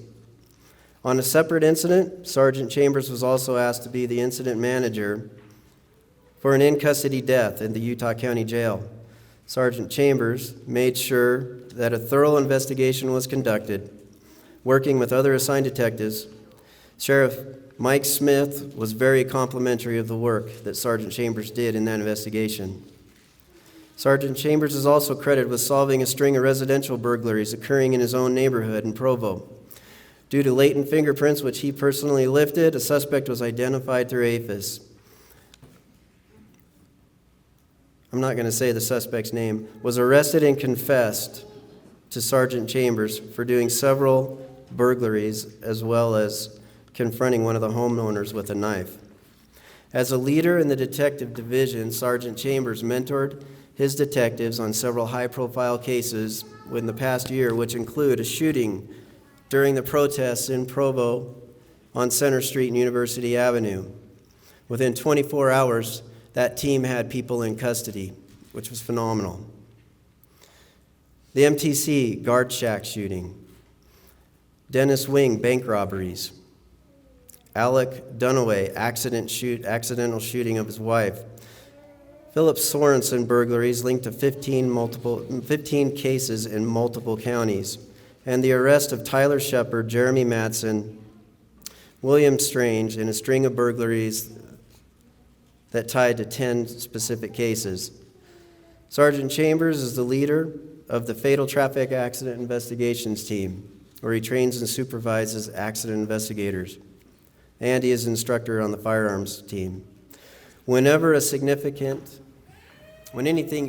On a separate incident, Sergeant Chambers was also asked to be the incident manager for an in-custody death in the Utah County Jail. Sergeant Chambers made sure that a thorough investigation was conducted, working with other assigned detectives. Sheriff Mike Smith was very complimentary of the work that Sergeant Chambers did in that investigation. Sergeant Chambers is also credited with solving a string of residential burglaries occurring in his own neighborhood in Provo. Due to latent fingerprints which he personally lifted, a suspect was identified through APHIS. I'm not going to say the suspect's name, was arrested and confessed to Sergeant Chambers for doing several burglaries as well as confronting one of the homeowners with a knife. As a leader in the detective division, Sergeant Chambers mentored his detectives on several high-profile cases in the past year, which include a shooting during the protests in Provo on Center Street and University Avenue. Within 24 hours, that team had people in custody, which was phenomenal. The MTC Guard Shack shooting, Dennis Wing bank robberies, Alec Dunaway accidental shooting of his wife, Philip Sorensen burglaries linked to 15 cases in multiple counties, and the arrest of Tyler Shepard, Jeremy Matson, William Strange, in a string of burglaries that tied to 10 specific cases. Sergeant Chambers is the leader of the Fatal Traffic Accident Investigations Team. where he trains and supervises accident investigators. And he is an instructor on the firearms team. When anything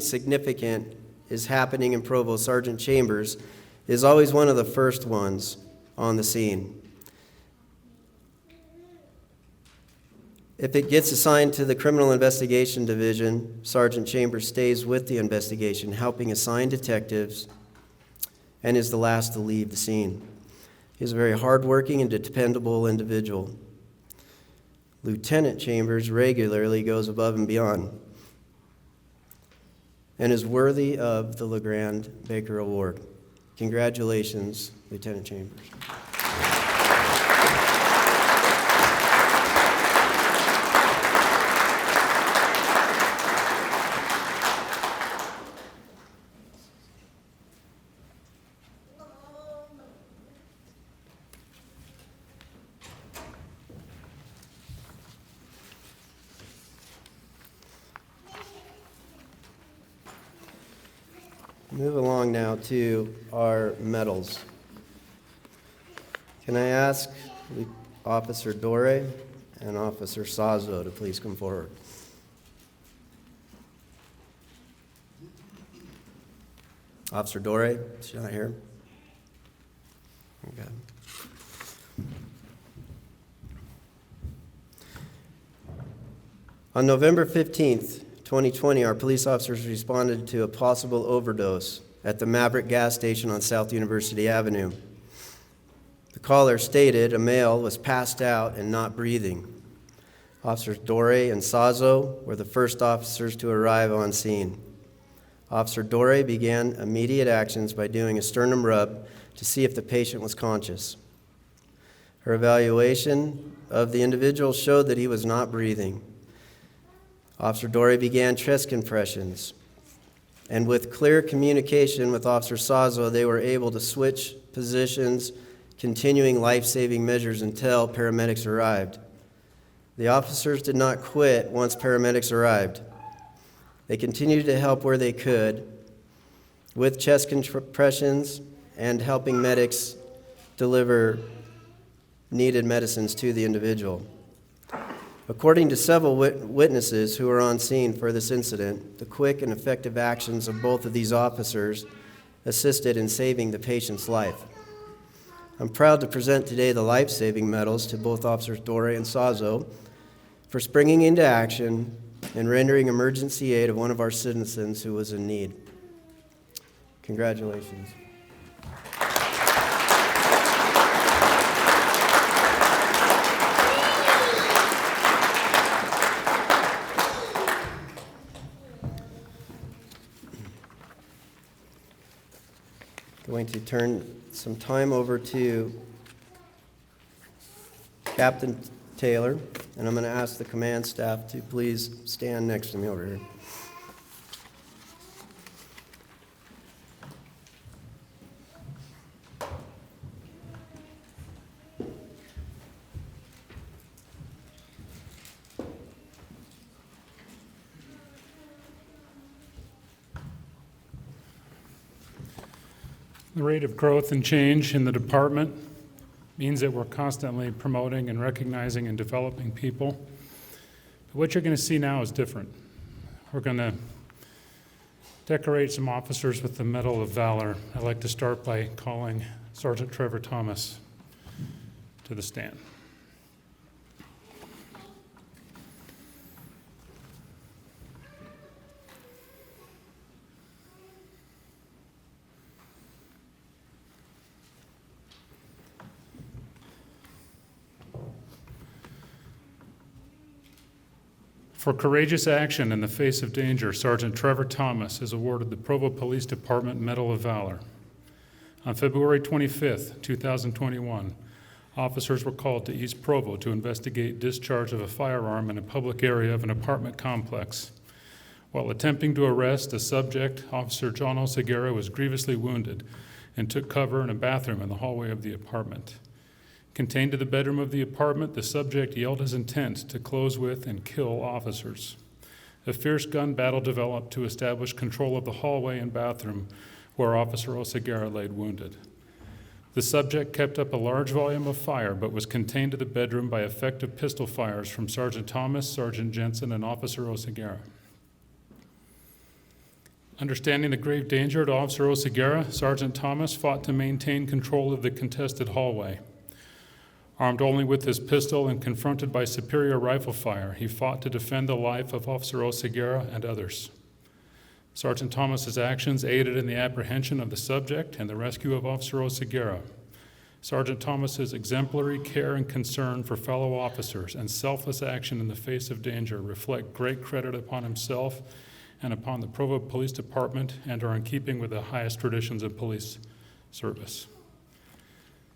significant is happening in Provo, Sergeant Chambers is always one of the first ones on the scene. If it gets assigned to the Criminal Investigation Division, Sergeant Chambers stays with the investigation, helping assign detectives, and is the last to leave the scene. He's a very hardworking and dependable individual. Lieutenant Chambers regularly goes above and beyond and is worthy of the LeGrand Baker Award. Congratulations, Lieutenant Chambers. Move along now to our medals. Can I ask Officer Dore and Officer Sazo to please come forward? Officer Dore, she's not here. Okay. On November 15th, 2020, our police officers responded to a possible overdose at the Maverick gas station on South University Avenue. The caller stated a male was passed out and not breathing. Officers Dore and Sazo were the first officers to arrive on scene. Officer Dore began immediate actions by doing a sternum rub to see if the patient was conscious. Her evaluation of the individual showed that he was not breathing. Officer Dore began chest compressions, and with clear communication with Officer Sazo, they were able to switch positions, continuing life-saving measures until paramedics arrived. The officers did not quit once paramedics arrived. They continued to help where they could with chest compressions and helping medics deliver needed medicines to the individual. According to several witnesses who were on scene for this incident, the quick and effective actions of both of these officers assisted in saving the patient's life. I'm proud to present today the life-saving medals to both Officers Dore and Sazo for springing into action and rendering emergency aid of one of our citizens who was in need. Congratulations. Going to turn some time over to Captain Taylor, and I'm going to ask the command staff to please stand next to me over here. The rate of growth and change in the department means that we're constantly promoting and recognizing and developing people. But what you're going to see now is different. We're going to decorate some officers with the Medal of Valor. I'd like to start by calling Sergeant Trevor Thomas to the stand. For courageous action in the face of danger, Sergeant Trevor Thomas is awarded the Provo Police Department Medal of Valor. On February 25th, 2021, officers were called to East Provo to investigate discharge of a firearm in a public area of an apartment complex. While attempting to arrest a subject, Officer John Oseguera was grievously wounded and took cover in a bathroom in the hallway of the apartment. Contained to the bedroom of the apartment, the subject yelled his intent to close with and kill officers. A fierce gun battle developed to establish control of the hallway and bathroom where Officer Oseguera laid wounded. The subject kept up a large volume of fire, but was contained to the bedroom by effective pistol fires from Sergeant Thomas, Sergeant Jensen, and Officer Oseguera. Understanding the grave danger to Officer Oseguera, Sergeant Thomas fought to maintain control of the contested hallway. Armed only with his pistol and confronted by superior rifle fire, he fought to defend the life of Officer Oseguera and others. Sergeant Thomas's actions aided in the apprehension of the subject and the rescue of Officer Oseguera. Sergeant Thomas's exemplary care and concern for fellow officers and selfless action in the face of danger reflect great credit upon himself and upon the Provo Police Department and are in keeping with the highest traditions of police service.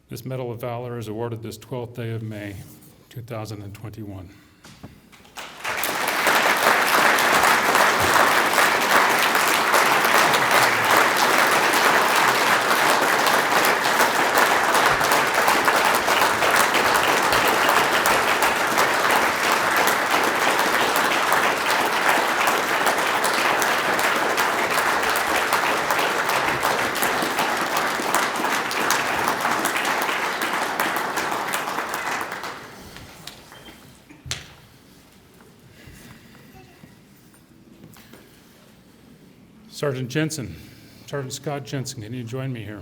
This Medal of Valor is awarded this 12th day of May, 2021. Sergeant Jensen, Sergeant Scott Jensen, can you join me here?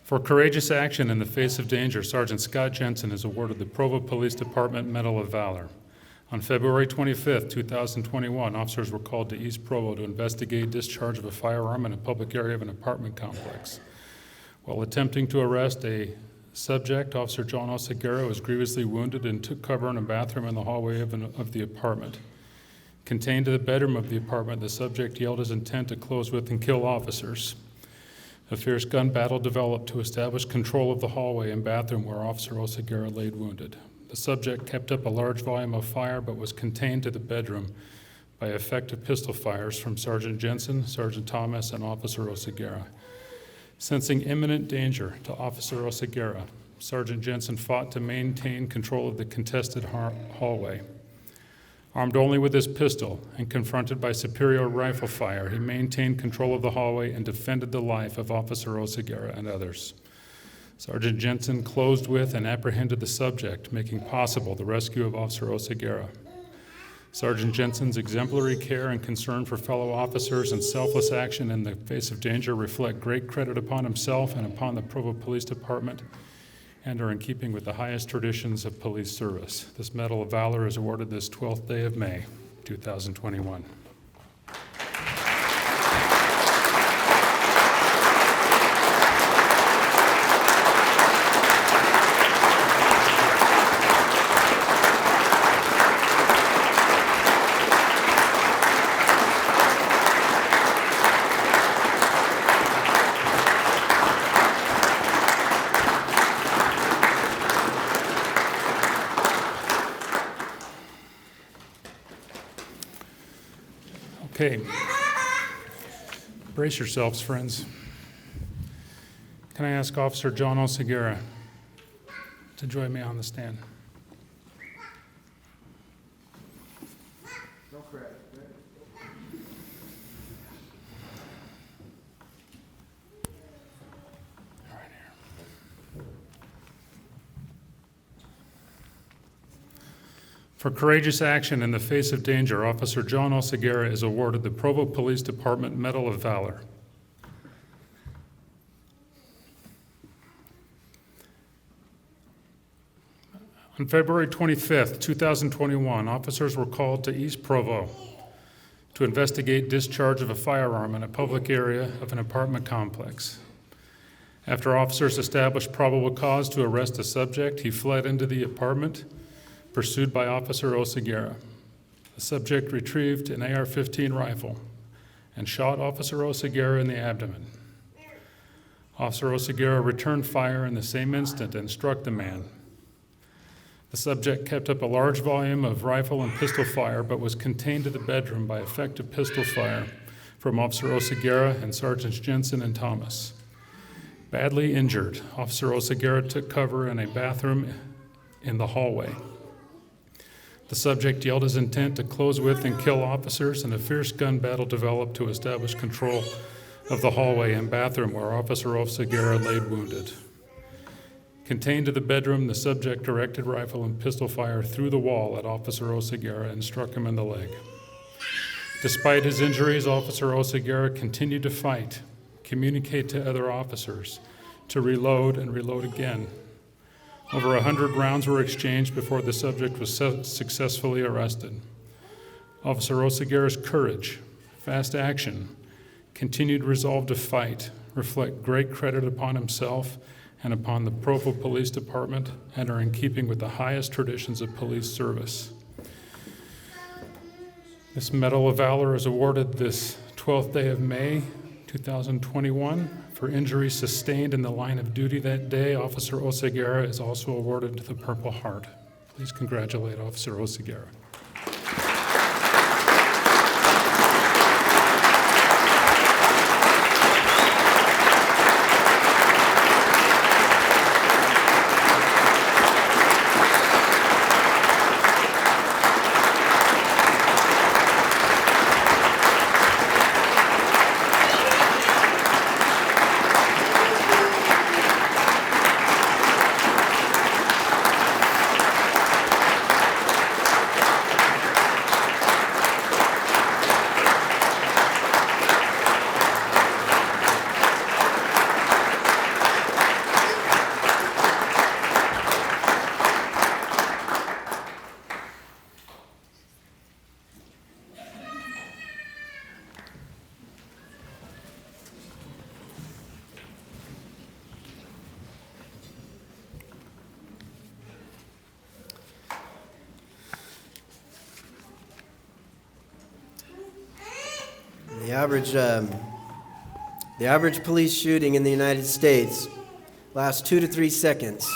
For courageous action in the face of danger, Sergeant Scott Jensen is awarded the Provo Police Department Medal of Valor. On February 25, 2021, officers were called to East Provo to investigate discharge of a firearm in a public area of an apartment complex. While attempting to arrest a subject, Officer John Oseguera was grievously wounded and took cover in a bathroom in the hallway of the apartment. Contained to the bedroom of the apartment, the subject yelled his intent to close with and kill officers. A fierce gun battle developed to establish control of the hallway and bathroom where Officer Oseguera laid wounded. The subject kept up a large volume of fire but was contained to the bedroom by effective pistol fires from Sergeant Jensen, Sergeant Thomas, and Officer Oseguera. Sensing imminent danger to Officer Oseguera, Sergeant Jensen fought to maintain control of the contested hallway. Armed only with his pistol and confronted by superior rifle fire, he maintained control of the hallway and defended the life of Officer Oseguera and others. Sergeant Jensen closed with and apprehended the subject, making possible the rescue of Officer Oseguera. Sergeant Jensen's exemplary care and concern for fellow officers and selfless action in the face of danger reflect great credit upon himself and upon the Provo Police Department and are in keeping with the highest traditions of police service. This Medal of Valor is awarded this 12th day of May, 2021. Okay, brace yourselves, friends. Can I ask Officer John Oseguera to join me on the stand? For courageous action in the face of danger, Officer John Oseguera is awarded the Provo Police Department Medal of Valor. On February 25th, 2021, officers were called to East Provo to investigate discharge of a firearm in a public area of an apartment complex. After officers established probable cause to arrest a subject, he fled into the apartment, pursued by Officer Oseguera. The subject retrieved an AR-15 rifle and shot Officer Oseguera in the abdomen. Officer Oseguera returned fire in the same instant and struck the man. The subject kept up a large volume of rifle and pistol fire but was contained to the bedroom by effective pistol fire from Officer Oseguera and Sergeants Jensen and Thomas. Badly injured, Officer Oseguera took cover in a bathroom in the hallway. The subject yelled his intent to close with and kill officers, and a fierce gun battle developed to establish control of the hallway and bathroom where Officer Oseguera lay wounded. Contained to the bedroom, the subject directed rifle and pistol fire through the wall at Officer Oseguera and struck him in the leg. Despite his injuries, Officer Oseguera continued to fight, communicate to other officers, to reload and reload again. Over 100 rounds were exchanged before the subject was successfully arrested. Officer Oseguera's courage, fast action, continued resolve to fight reflect great credit upon himself and upon the Provo Police Department and are in keeping with the highest traditions of police service. This Medal of Valor is awarded this 12th day of May, 2021. For injuries sustained in the line of duty that day, Officer Oseguera is also awarded the Purple Heart. Please congratulate Officer Oseguera. The average police shooting in the United States lasts 2 to 3 seconds,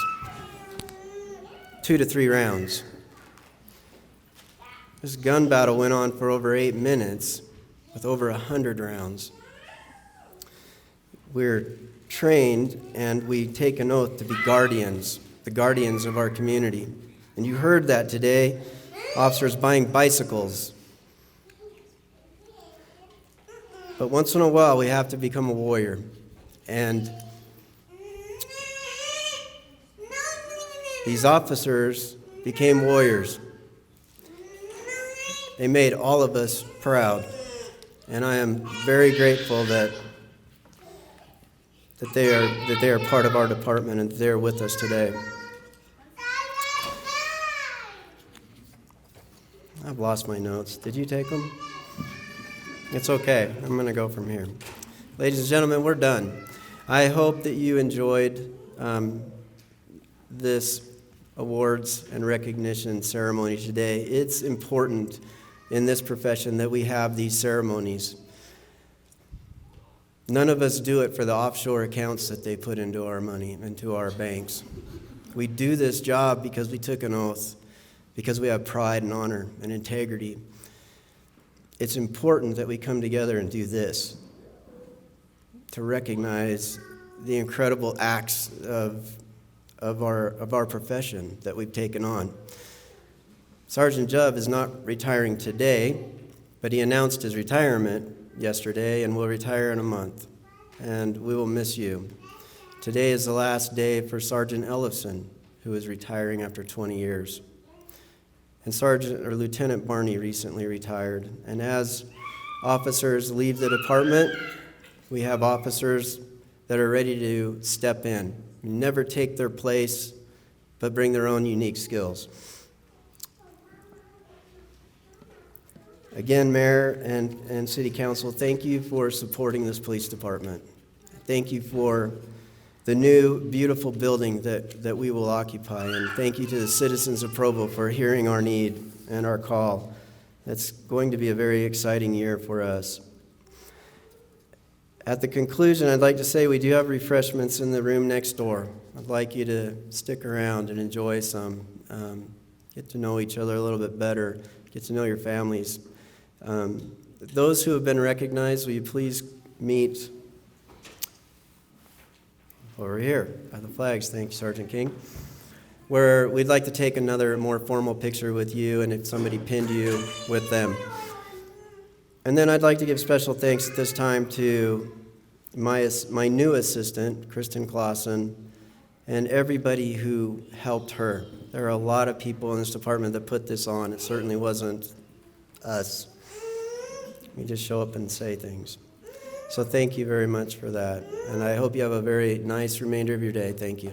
2 to 3 rounds. This gun battle went on for over 8 minutes with over 100 rounds. We're trained and we take an oath to be guardians, the guardians of our community. And you heard that today, officers buying bicycles. But once in a while, we have to become a warrior. And these officers became warriors. They made all of us proud. And I am very grateful that they are part of our department and they're with us today. I've lost my notes. Did you take them? It's okay. I'm going to go from here. Ladies and gentlemen, we're done. I hope that you enjoyed this awards and recognition ceremony today. It's important in this profession that we have these ceremonies. None of us do it for the offshore accounts that they put into our money, into our banks. We do this job because we took an oath, because we have pride and honor and integrity. It's important that we come together and do this to recognize the incredible acts of our profession that we've taken on. Sergeant Jubb is not retiring today, but he announced his retirement yesterday and will retire in a month, and we will miss you. Today is the last day for Sergeant Ellison, who is retiring after 20 years. And Lieutenant Barney recently retired. And as officers leave the department, we have officers that are ready to step in. Never take their place, but bring their own unique skills. Again, Mayor and City Council, thank you for supporting this police department. Thank you for the new, beautiful building that we will occupy. And thank you to the citizens of Provo for hearing our need and our call. It's going to be a very exciting year for us. At the conclusion, I'd like to say we do have refreshments in the room next door. I'd like you to stick around and enjoy some, get to know each other a little bit better, get to know your families. Those who have been recognized, will you please meet over here by the flags. Thank you, Sergeant King. Where we'd like to take another more formal picture with you, and if somebody pinned you with them. And then I'd like to give special thanks at this time to my new assistant, Kristen Clausen, and everybody who helped her. There are a lot of people in this department that put this on. It certainly wasn't us. We just show up and say things. So thank you very much for that. And I hope you have a very nice remainder of your day. Thank you.